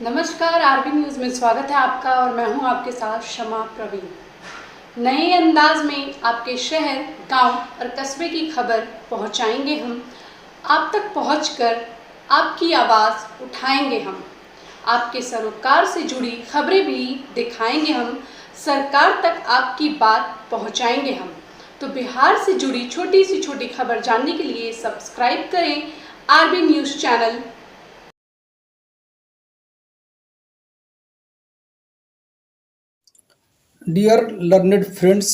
नमस्कार, RB news में स्वागत है आपका और मैं हूं आपके साथ शमा प्रवीण। नए अंदाज में आपके शहर, गांव और कस्बे की खबर पहुंचाएंगे हम। आप तक पहुंचकर आपकी आवाज़ उठाएंगे हम। आपके सरोकार से जुड़ी खबरें भी दिखाएंगे हम। सरकार तक आपकी बात पहुंचाएंगे हम। तो बिहार से जुड़ी छोटी से छोटी खबर जानने के लिए सब्सक्राइब करें RB news channel. Dear learned friends,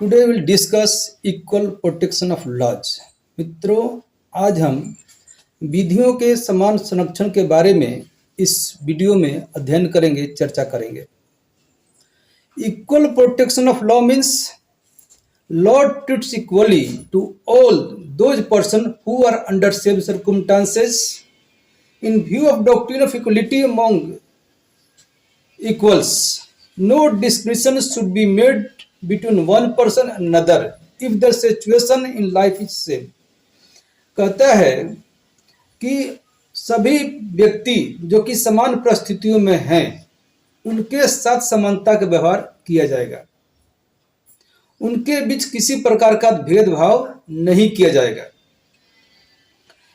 today we will discuss equal protection of laws. मित्रों, आज हम विधियों के समान संरक्षण के बारे में इस वीडियो में अध्ययन करेंगे, चर्चा करेंगे। Equal protection of law means law treats equally to all those persons who are under same circumstances in view of doctrine of equality among equals. No distinction should be made between one person and another if the situation in life is same. कहता है कि सभी व्यक्ति जो कि समान परिस्थितियों में हैं उनके साथ समानता का व्यवहार किया जाएगा। उनके बीच किसी प्रकार का भेदभाव नहीं किया जाएगा।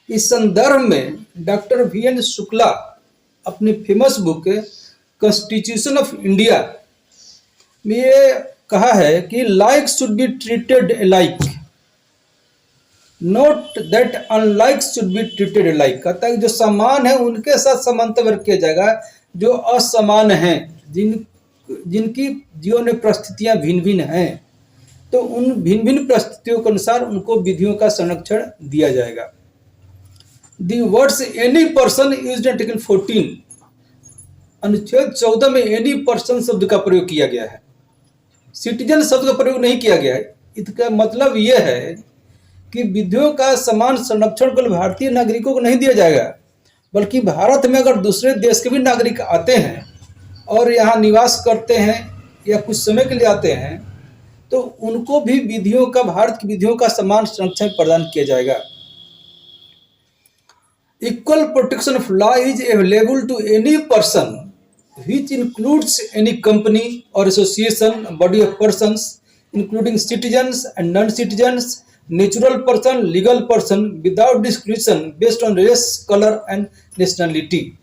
इस संदर्भ में डॉक्टर वी.एन. शुक्ला अपनी famous book constitution of India में ये कहा है कि like should be treated like, not that unlike should be treated like. कहता है कि जो समान है उनके साथ समानता व्यक्त किया जाएगा, जो असमान हैं, जिनकी जीवन में परिस्थितियां भिन्न भिन्न हैं, तो उन भिन्न भिन्न परिस्थितियों के अनुसार उनको विधियों का संरक्षण दिया जाएगा। The words any person used in article 14, अनुच्छेद 14 में एनी पर्सन शब्द का प्रयोग किया गया है, सिटीजन शब्द का प्रयोग नहीं किया गया है। इसका मतलब यह है कि विधियों का समान संरक्षण केवल भारतीय नागरिकों को नहीं दिया जाएगा, बल्कि भारत में अगर दूसरे देश के भी नागरिक आते हैं और यहाँ निवास करते हैं या कुछ समय के लिए आते हैं, तो उनको भी विधियों का, भारत की विधियों का समान संरक्षण प्रदान किया जाएगा। Equal protection of law is available to any person, which includes any company or association, body of persons, including citizens and non-citizens, natural person, legal person, without discrimination based on race, color and nationality.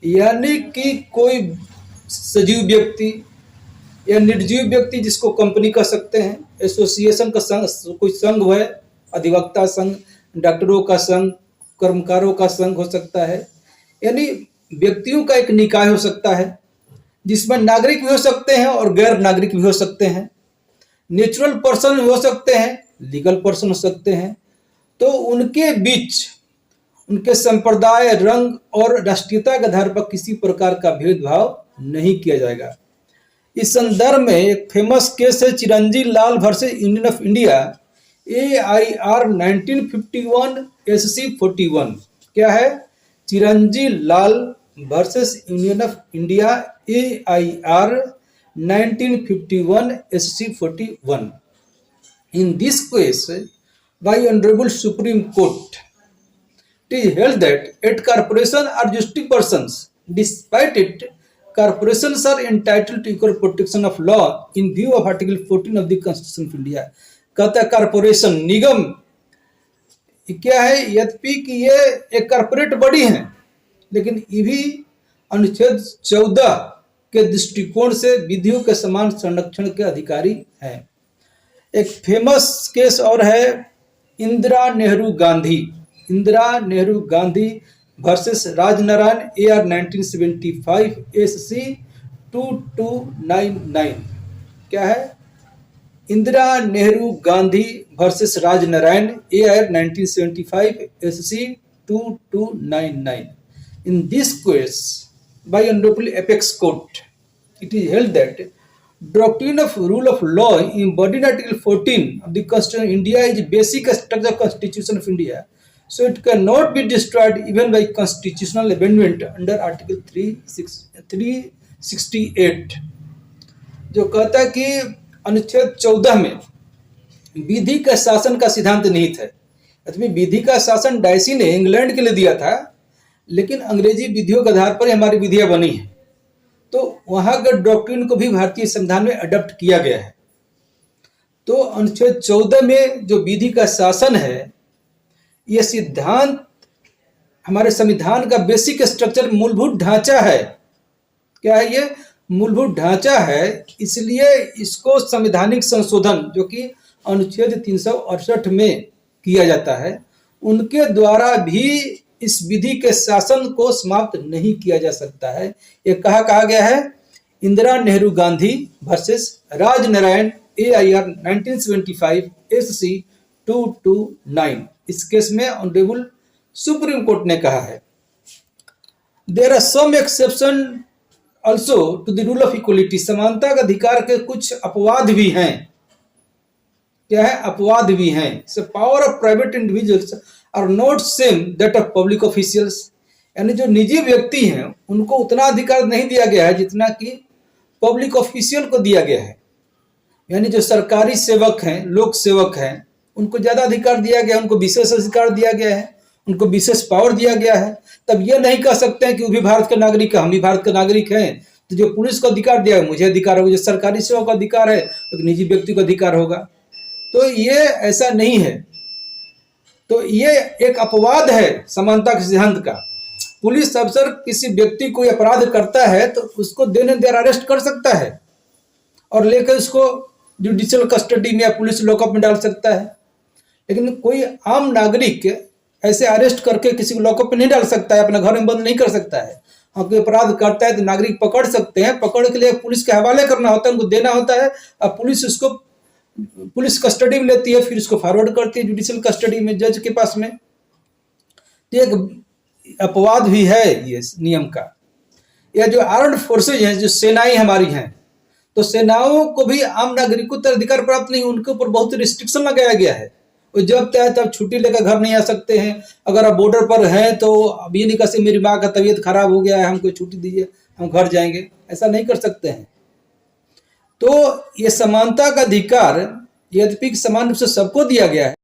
यानी कि कोई सजीव व्यक्ति या निर्जीव व्यक्ति, जिसको company कह सकते हैं, एसोसिएशन का संघ, कोई संघ है, अधिवक्ता संघ, डॉक्टरों का संघ, कर्मकारों का संघ हो सकता है, यानी व्यक्तियों का एक निकाय हो सकता है जिसमें नागरिक भी हो सकते हैं और गैर नागरिक भी हो सकते हैं, नेचुरल पर्सन भी हो सकते हैं, लीगल पर्सन हो सकते हैं। तो उनके बीच उनके संप्रदाय, रंग और राष्ट्रीयता के आधार पर किसी प्रकार का भेदभाव नहीं किया जाएगा। इस संदर्भ में एक फेमस केस है Chiranji Lal versus Union of India, AIR 1951 SC 41। क्या है? Chiranji Lal versus Union of India, AIR 1951 SC 41। In this case, by Honorable Supreme Court, it is held that 8 corporations are juristic persons. Despite it, corporations are entitled to equal protection of law in view of Article 14 of the Constitution of India. कहता है corporation, निगम क्या है? यद्यपि कि ये एक corporate body है, लेकिन ये भी अनुच्छेद 14 के दृष्टिकोण से विधियों के समान संरक्षण के अधिकारी हैं। एक फेमस केस और है Indira Nehru Gandhi versus Rajnarayan, AR 1975 SC 2299। क्या है? Indira Nehru Gandhi versus Rajnarayan, AR 1975 SC 2299। In this case, by Honorable Apex Court, it is held that doctrine of rule of law embodied in Article 14 of the Constitution of India is basic structure of Constitution of India, so it cannot be destroyed even by constitutional amendment under Article 368, जो कहता है कि अनुच्छेद 14 में विधि का शासन का सिद्धांत निहित है। विधि का शासन डायसी ने इंग्लैंड के लिए दिया था, लेकिन अंग्रेजी विधियों के आधार पर हमारी विधियां बनी हैं। तो वहाँ के डॉक्ट्रिन को भी भारतीय संविधान में अडॉप्ट किया गया है। तो अनुच्छेद 14 में जो विधि का शासन है, यह सिद्धांत हमारे संविधान का बेसिक स्ट्रक्चर, मूलभूत ढांचा है। क्या है ये? मूलभूत ढांचा है। इसलिए इसको संवैधानिक संशोधन जो कि अनुच्छेद 368 में किया जाता है, उनके द्वारा भी इस विधि के शासन को समाप्त नहीं किया जा सकता है। ये कहा गया है, Indira Nehru Gandhi versus Raj Narayan AIR 1975 SC 229। इस केस में ऑनरेबल सुप्रीम कोर्ट ने कहा है, there are some exception also to the rule of equality. समानता का अधिकार के कुछ अपवाद भी हैं। क्या है? अपवाद भी हैं। So power of private individuals are not same that of public officials. यानी जो निजी व्यक्ति हैं उनको उतना अधिकार नहीं दिया गया है जितना कि पब्लिक ऑफिशियल को दिया गया है। यानी जो सरकारी सेवक हैं, लोक सेवक हैं, उनको ज़्यादा अधिकार दिया गया है, उनको विशेष अधिकार दिया गया है, उनको विशेष पावर दिया गया है। तब ये नहीं कह सकते हैं कि वो भी भारत के नागरिक है, हम भी भारत के नागरिक हैं, तो जो पुलिस को अधिकार दिया है मुझे अधिकार होगा, जो सरकारी सेवक का अधिकार है तो निजी व्यक्ति को अधिकार होगा। तो ये ऐसा नहीं है। तो ये एक अपवाद है समानता के सिद्धांत का। पुलिस अफसर किसी व्यक्ति को अपराध करता है तो उसको देने देर अरेस्ट कर सकता है और लेकर उसको जुडिशियल कस्टडी में या पुलिस लॉकअप में डाल सकता है, लेकिन कोई आम नागरिक ऐसे अरेस्ट करके किसी को लॉकअप में नहीं डाल सकता है, अपना घर में बंद नहीं कर सकता है। हाँ, कोई अपराध करता है तो नागरिक पकड़ सकते हैं, पकड़ के लिए पुलिस के हवाले करना होता है, उनको देना होता है, अब पुलिस उसको पुलिस कस्टडी में लेती है, फिर उसको फॉरवर्ड करती है जुडिशियल कस्टडी में जज के पास में। तो एक अपवाद भी है ये नियम का। या जो आर्म्ड फोर्सेज हैं, जो सेनाएं हमारी हैं, तो सेनाओं को भी आम नागरिकों तक अधिकार प्राप्त नहीं, उनके ऊपर बहुत रिस्ट्रिक्शन लगाया गया है। वो जब चाहे तब छुट्टी लेकर घर नहीं आ सकते हैं। अगर आप बॉर्डर पर हैं तो अब ये नहीं कह सकते मेरी माँ का तबीयत खराब हो गया है, हमको छुट्टी दीजिए, हम घर जाएंगे, ऐसा नहीं कर सकते हैं। तो ये समानता का अधिकार यद्यपि समान रूप से सबको दिया गया है,